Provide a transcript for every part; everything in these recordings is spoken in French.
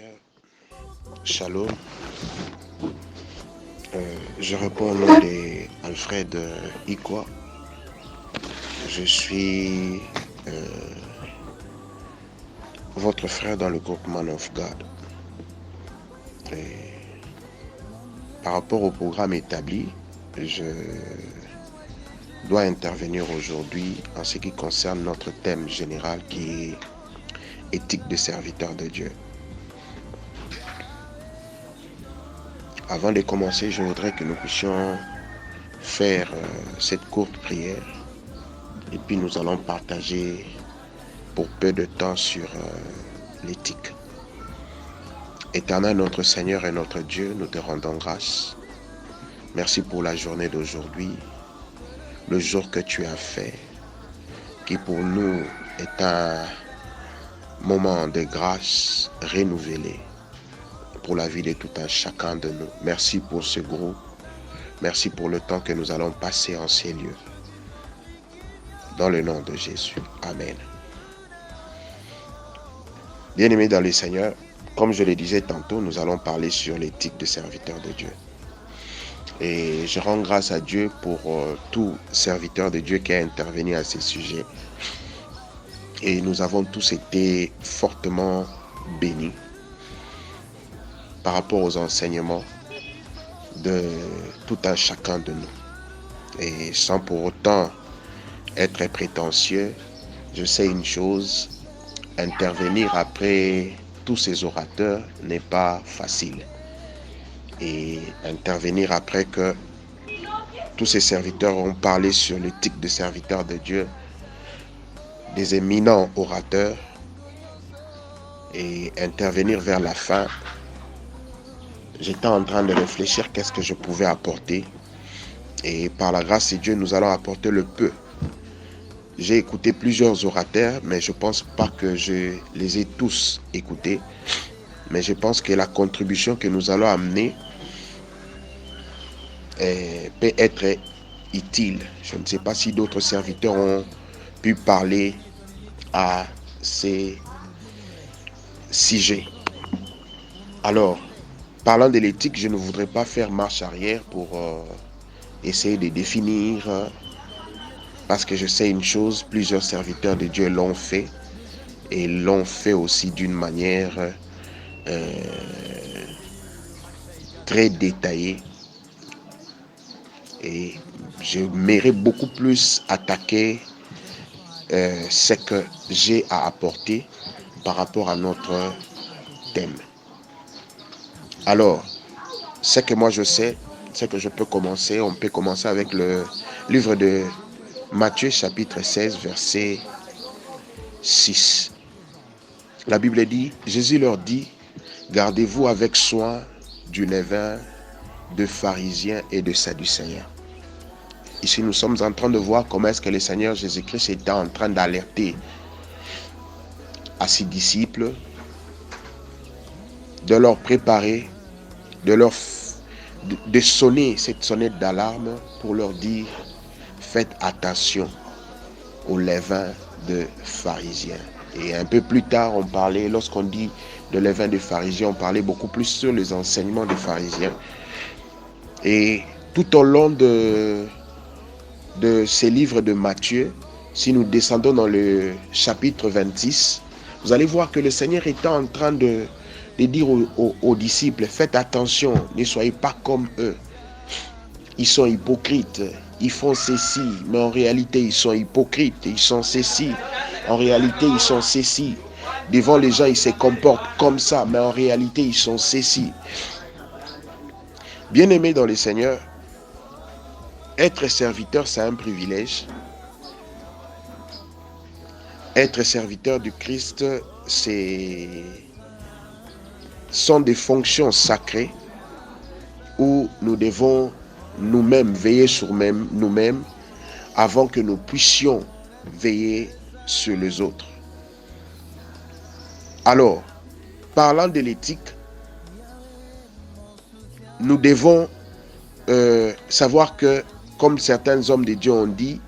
Seigneur. Shalom. Je réponds au nom d'Alfred Ikwa. Je suis votre frère dans le groupe Man of God. Et par rapport au programme établi, je dois intervenir aujourd'hui en ce qui concerne notre thème général qui est éthique de serviteur de Dieu. Avant de commencer, je voudrais que nous puissions faire cette courte prière et puis nous allons partager pour peu de temps sur l'éthique. Éternel notre Seigneur et notre Dieu, nous te rendons grâce. Merci pour la journée d'aujourd'hui, le jour que tu as fait, qui pour nous est un moment de grâce renouvelé pour la vie de tout un chacun de nous. Merci pour ce groupe. Merci pour le temps que nous allons passer en ces lieux. Dans le nom de Jésus. Amen. Bien-aimés dans le Seigneur, comme je le disais tantôt, nous allons parler sur l'éthique de serviteur de Dieu. Et je rends grâce à Dieu pour tout serviteur de Dieu qui a intervenu à ces sujets. Et nous avons tous été fortement bénis par rapport aux enseignements de tout un chacun de nous. Et sans pour autant être prétentieux, je sais une chose, intervenir après tous ces orateurs n'est pas facile. Et intervenir après que tous ces serviteurs ont parlé sur l'éthique de serviteur de Dieu, des éminents orateurs, et intervenir vers la fin, j'étais en train de réfléchir qu'est-ce que je pouvais apporter. Et par la grâce de Dieu, nous allons apporter le peu. J'ai écouté plusieurs orateurs, mais je ne pense pas que je les ai tous écoutés. Mais je pense que la contribution que nous allons amener peut être utile. Je ne sais pas si d'autres serviteurs ont pu parler à ces sujets. Alors, parlant de l'éthique, je ne voudrais pas faire marche arrière pour essayer de définir, parce que je sais une chose, plusieurs serviteurs de Dieu l'ont fait, et l'ont fait aussi d'une manière très détaillée. Et j'aimerais beaucoup plus attaquer ce que j'ai à apporter par rapport à notre thème. Alors, ce que moi je sais, c'est que je peux commencer. On peut commencer avec le livre de Matthieu chapitre 16, verset 6. La Bible dit, Jésus leur dit, gardez-vous avec soin du levain de pharisiens et de sadducéens. Ici, nous sommes en train de voir comment est-ce que le Seigneur Jésus-Christ était en train d'alerter à ses disciples, de leur préparer, de sonner cette sonnette d'alarme pour leur dire, faites attention au levain de pharisiens. Et un peu plus tard, on parlait, lorsqu'on dit de levain de pharisiens, on parlait beaucoup plus sur les enseignements des pharisiens. Et tout au long de ces livres de Matthieu, si nous descendons dans le chapitre 26, vous allez voir que le Seigneur était en train de dire aux disciples, faites attention, ne soyez pas comme eux. Ils sont hypocrites, ils font ceci, mais en réalité ils sont hypocrites, ils sont ceci, en réalité ils sont ceci. Devant les gens ils se comportent comme ça, mais en réalité ils sont ceci. Bien-aimés dans le Seigneur, être serviteur c'est un privilège. Être serviteur du Christ sont des fonctions sacrées où nous devons nous-mêmes veiller sur nous-mêmes avant que nous puissions veiller sur les autres. Alors, parlant de l'éthique, nous devons savoir que, comme certains hommes de Dieu ont dit,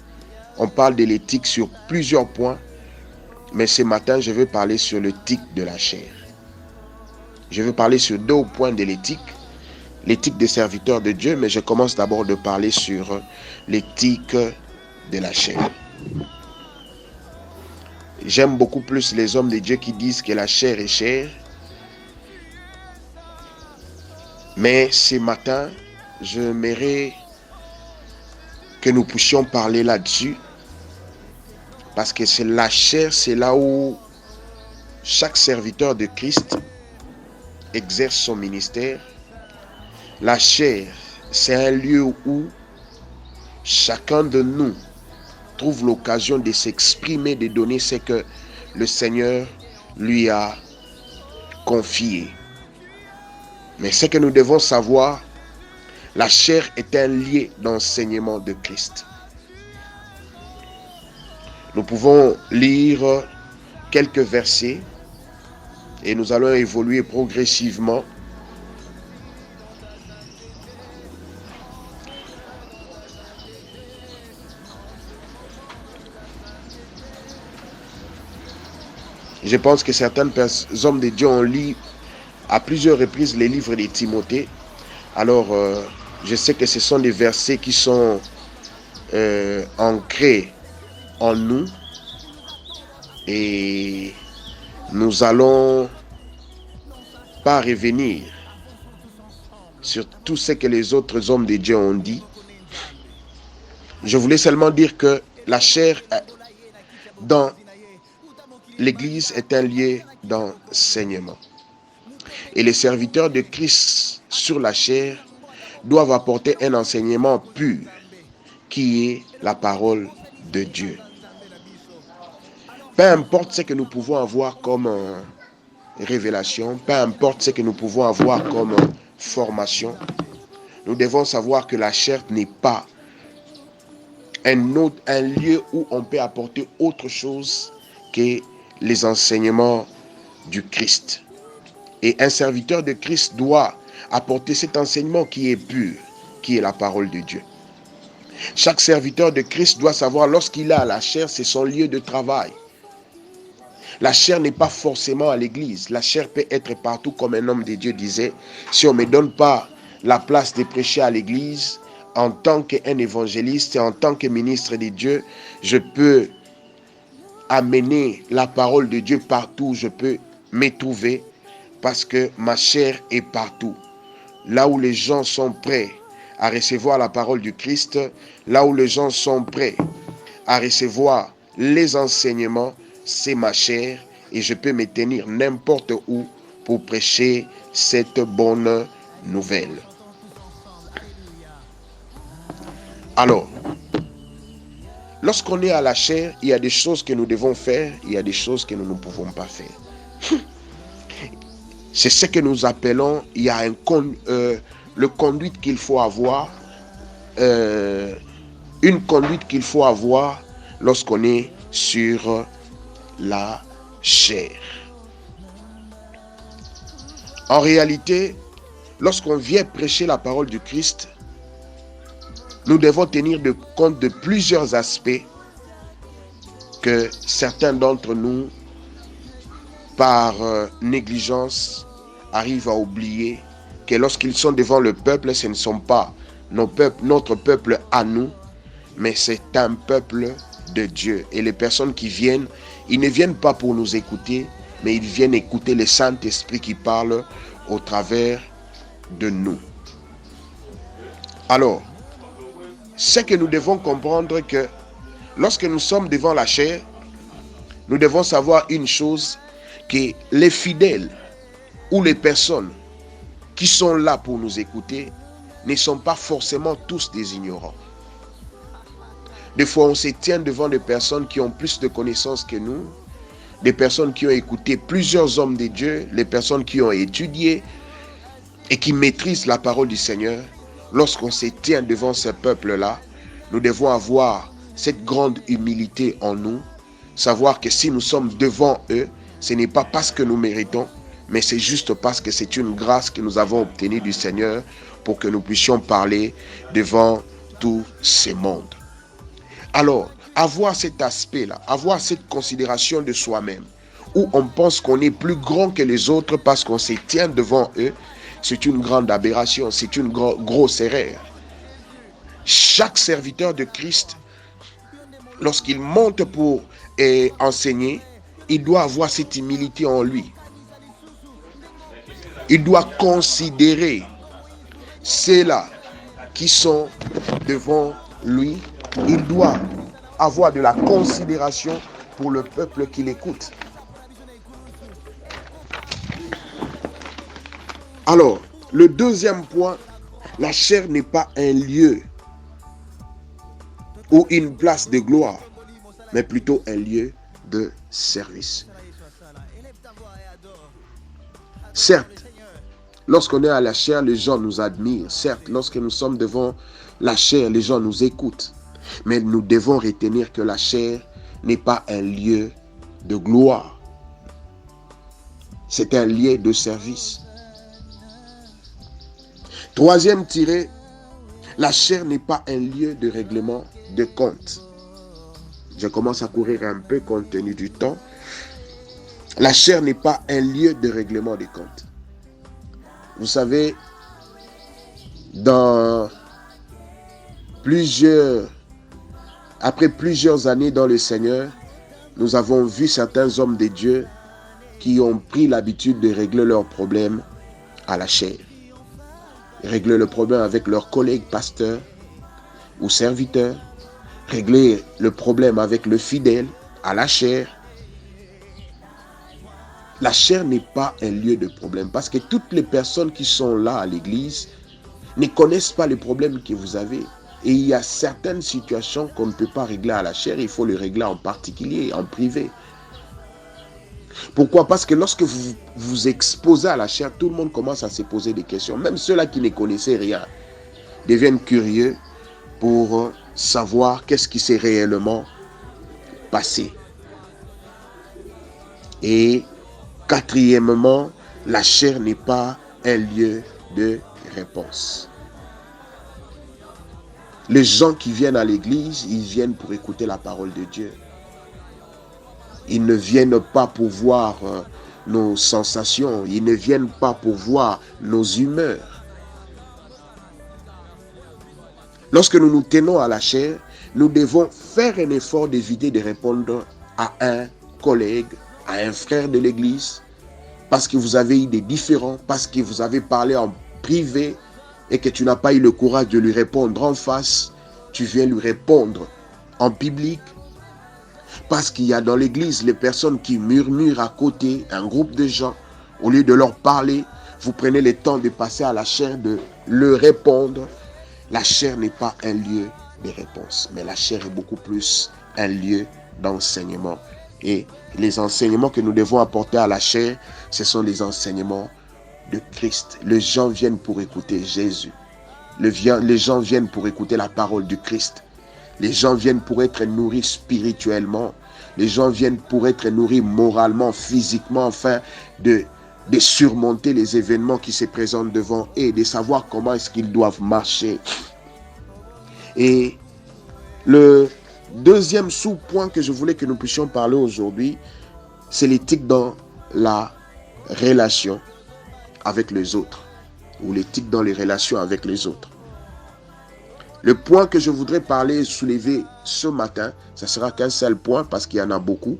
on parle de l'éthique sur plusieurs points, mais ce matin, je vais parler sur l'éthique de la chair. Je veux parler sur 2 points de l'éthique. L'éthique des serviteurs de Dieu, mais je commence d'abord de parler sur l'éthique de la chair. J'aime beaucoup plus les hommes de Dieu qui disent que la chair est chère. Mais ce matin, j'aimerais que nous puissions parler là-dessus. Parce que c'est la chair, c'est là où chaque serviteur de Christ exerce son ministère. La chair, c'est un lieu où chacun de nous trouve l'occasion de s'exprimer, de donner ce que le Seigneur lui a confié. Mais ce que nous devons savoir, la chair est un lieu d'enseignement de Christ. Nous pouvons lire quelques versets et nous allons évoluer progressivement. Je pense que certains hommes de Dieu ont lu à plusieurs reprises les livres de Timothée. Alors, je sais que ce sont des versets qui sont ancrés en nous. Et nous allons pas revenir sur tout ce que les autres hommes de Dieu ont dit. Je voulais seulement dire que la chair dans l'Église est un lieu d'enseignement. Et les serviteurs de Christ sur la chair doivent apporter un enseignement pur qui est la parole de Dieu. Peu importe ce que nous pouvons avoir comme révélation, peu importe ce que nous pouvons avoir comme formation, nous devons savoir que la chair n'est pas un lieu où on peut apporter autre chose que les enseignements du Christ. Et un serviteur de Christ doit apporter cet enseignement qui est pur, qui est la parole de Dieu. Chaque serviteur de Christ doit savoir, lorsqu'il a la chair, c'est son lieu de travail. La chair n'est pas forcément à l'église. La chair peut être partout, comme un homme de Dieu disait. Si on ne me donne pas la place de prêcher à l'église, en tant qu'un évangéliste et en tant que ministre de Dieu, je peux amener la parole de Dieu partout où je peux me trouver, parce que ma chair est partout. Là où les gens sont prêts à recevoir la parole du Christ, là où les gens sont prêts à recevoir les enseignements, c'est ma chair et je peux me tenir n'importe où pour prêcher cette bonne nouvelle. Alors, lorsqu'on est à la chair, il y a des choses que nous devons faire, il y a des choses que nous ne pouvons pas faire. C'est ce que nous appelons, il y a le conduite qu'il faut avoir, une conduite qu'il faut avoir lorsqu'on est sur la chair. En réalité, lorsqu'on vient prêcher la parole du Christ, nous devons tenir compte de plusieurs aspects que certains d'entre nous, par négligence, arrivent à oublier, que lorsqu'ils sont devant le peuple, ce ne sont pas notre peuple à nous, mais c'est un peuple de Dieu. Et les personnes qui viennent, ils ne viennent pas pour nous écouter, mais ils viennent écouter le Saint-Esprit qui parle au travers de nous. Alors, c'est que nous devons comprendre que lorsque nous sommes devant la chair, nous devons savoir une chose, que les fidèles ou les personnes qui sont là pour nous écouter ne sont pas forcément tous des ignorants. Des fois, on se tient devant des personnes qui ont plus de connaissances que nous, des personnes qui ont écouté plusieurs hommes de Dieu, les personnes qui ont étudié et qui maîtrisent la parole du Seigneur. Lorsqu'on se tient devant ce peuple-là, nous devons avoir cette grande humilité en nous, savoir que si nous sommes devant eux, ce n'est pas parce que nous méritons, mais c'est juste parce que c'est une grâce que nous avons obtenue du Seigneur pour que nous puissions parler devant tout ce monde. Alors, avoir cet aspect-là, avoir cette considération de soi-même, où on pense qu'on est plus grand que les autres parce qu'on se tient devant eux, c'est une grande aberration, c'est une grosse erreur. Chaque serviteur de Christ, lorsqu'il monte pour enseigner, il doit avoir cette humilité en lui. Il doit considérer ceux-là qui sont devant lui. Il doit avoir de la considération pour le peuple qui l'écoute. Alors, le deuxième point, la chair n'est pas un lieu ou une place de gloire, mais plutôt un lieu de service. Certes, lorsqu'on est à la chair, les gens nous admirent. Certes, lorsque nous sommes devant la chair, les gens nous écoutent. Mais nous devons retenir que la chair n'est pas un lieu de gloire. C'est un lieu de service. Troisième tiré, la chair n'est pas un lieu de règlement de compte. Je commence à courir un peu compte tenu du temps. La chair n'est pas un lieu de règlement de compte. Vous savez, après plusieurs années dans le Seigneur, nous avons vu certains hommes de Dieu qui ont pris l'habitude de régler leurs problèmes à la chair. Régler le problème avec leurs collègues pasteurs ou serviteurs. Régler le problème avec le fidèle à la chair. La chair n'est pas un lieu de problème parce que toutes les personnes qui sont là à l'église ne connaissent pas les problèmes que vous avez. Et il y a certaines situations qu'on ne peut pas régler à la chair, il faut les régler en particulier, en privé. Pourquoi? Parce que lorsque vous vous exposez à la chair, tout le monde commence à se poser des questions. Même ceux-là qui ne connaissaient rien deviennent curieux pour savoir qu'est-ce qui s'est réellement passé. Et quatrièmement, la chair n'est pas un lieu de réponse. Les gens qui viennent à l'église, ils viennent pour écouter la parole de Dieu. Ils ne viennent pas pour voir nos sensations. Ils ne viennent pas pour voir nos humeurs. Lorsque nous nous tenons à la chair, nous devons faire un effort d'éviter de répondre à un collègue, à un frère de l'église, parce que vous avez eu des différends, parce que vous avez parlé en privé et que tu n'as pas eu le courage de lui répondre en face. Tu viens lui répondre en public. Parce qu'il y a dans l'église les personnes qui murmurent à côté, un groupe de gens, au lieu de leur parler, vous prenez le temps de passer à la chair, de leur répondre. La chair n'est pas un lieu de réponse, mais la chair est beaucoup plus un lieu d'enseignement. Et les enseignements que nous devons apporter à la chair, ce sont les enseignements de Christ. Les gens viennent pour écouter Jésus. Les gens viennent pour écouter la parole du Christ. Les gens viennent pour être nourris spirituellement. Les gens viennent pour être nourris moralement, physiquement, afin de surmonter les événements qui se présentent devant eux et de savoir comment est-ce qu'ils doivent marcher. Et le deuxième sous-point que je voulais que nous puissions parler aujourd'hui, c'est l'éthique dans la relation avec les autres, ou l'éthique dans les relations avec les autres. Le point que je voudrais parler et soulever ce matin, ça ne sera qu'un seul point parce qu'il y en a beaucoup,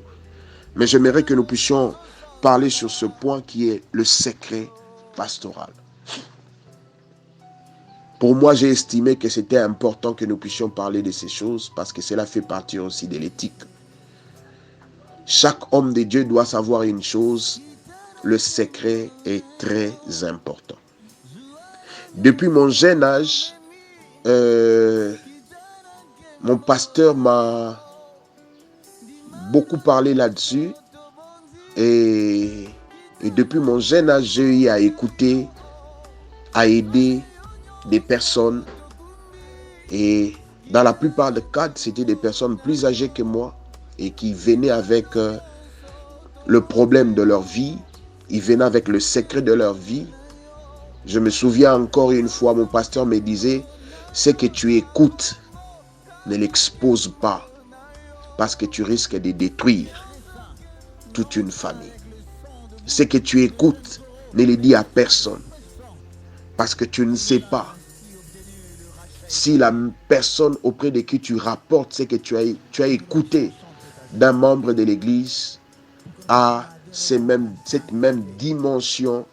mais j'aimerais que nous puissions parler sur ce point qui est le secret pastoral. Pour moi, j'ai estimé que c'était important que nous puissions parler de ces choses parce que cela fait partie aussi de l'éthique. Chaque homme de Dieu doit savoir une chose, le secret est très important. Depuis mon jeune âge, mon pasteur m'a beaucoup parlé là-dessus et depuis mon jeune âge, j'ai eu à écouter, à aider des personnes et dans la plupart des cas, c'était des personnes plus âgées que moi et qui venaient avec le problème de leur vie, ils venaient avec le secret de leur vie. Je me souviens encore une fois, mon pasteur me disait, ce que tu écoutes, ne l'expose pas parce que tu risques de détruire. toute une famille. Ce que tu écoutes, ne le dis à personne. Parce que tu ne sais pas si la personne auprès de qui tu rapportes ce que tu as écouté d'un membre de l'Église a cette même dimension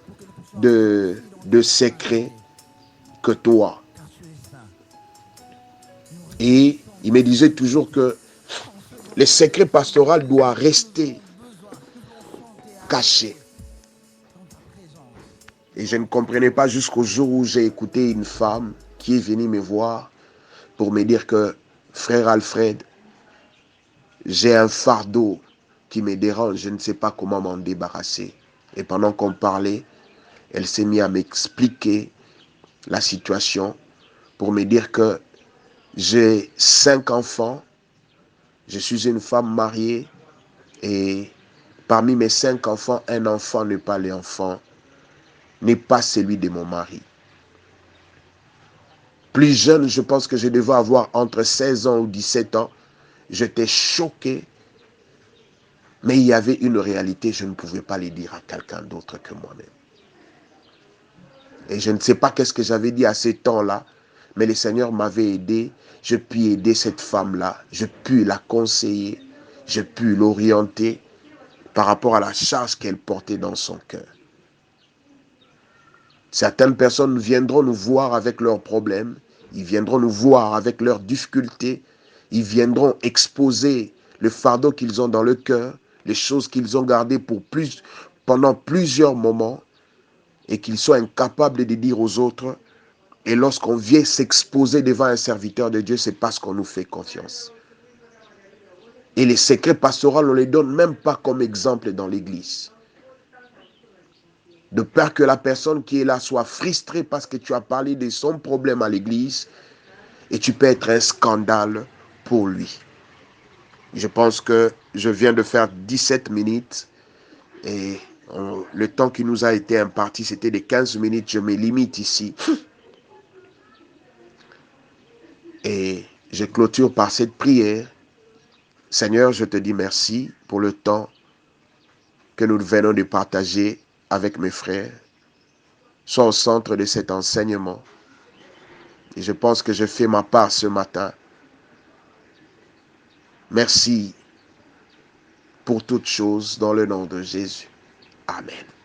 de secret que toi. Et il me disait toujours que le secret pastoral doit rester caché. Et je ne comprenais pas jusqu'au jour où j'ai écouté une femme qui est venue me voir pour me dire que, frère Alfred, j'ai un fardeau qui me dérange, je ne sais pas comment m'en débarrasser. Et pendant qu'on parlait, elle s'est mise à m'expliquer la situation pour me dire que j'ai 5 enfants, je suis une femme mariée et parmi mes 5 enfants, un enfant n'est pas l'enfant, n'est pas celui de mon mari. Plus jeune, je pense que je devais avoir entre 16 ans ou 17 ans. J'étais choqué, mais il y avait une réalité, je ne pouvais pas le dire à quelqu'un d'autre que moi-même. Et je ne sais pas qu'est-ce que j'avais dit à ce temps-là, mais le Seigneur m'avait aidé. Je puis aider cette femme-là, je puis la conseiller, je puis l'orienter par rapport à la charge qu'elle portait dans son cœur. Certaines personnes viendront nous voir avec leurs problèmes, ils viendront nous voir avec leurs difficultés, ils viendront exposer le fardeau qu'ils ont dans le cœur, les choses qu'ils ont gardées pendant plusieurs moments et qu'ils sont incapables de dire aux autres. Et lorsqu'on vient s'exposer devant un serviteur de Dieu, c'est parce qu'on nous fait confiance. Et les secrets pastoraux, on ne les donne même pas comme exemple dans l'église. De peur que la personne qui est là soit frustrée parce que tu as parlé de son problème à l'église et tu peux être un scandale pour lui. Je pense que je viens de faire 17 minutes et le temps qui nous a été imparti, c'était de 15 minutes. Je me limite ici. Et je clôture par cette prière. Seigneur, je te dis merci pour le temps que nous venons de partager avec mes frères. Sois au centre de cet enseignement. Et je pense que je fais ma part ce matin. Merci pour toutes choses dans le nom de Jésus. Amen.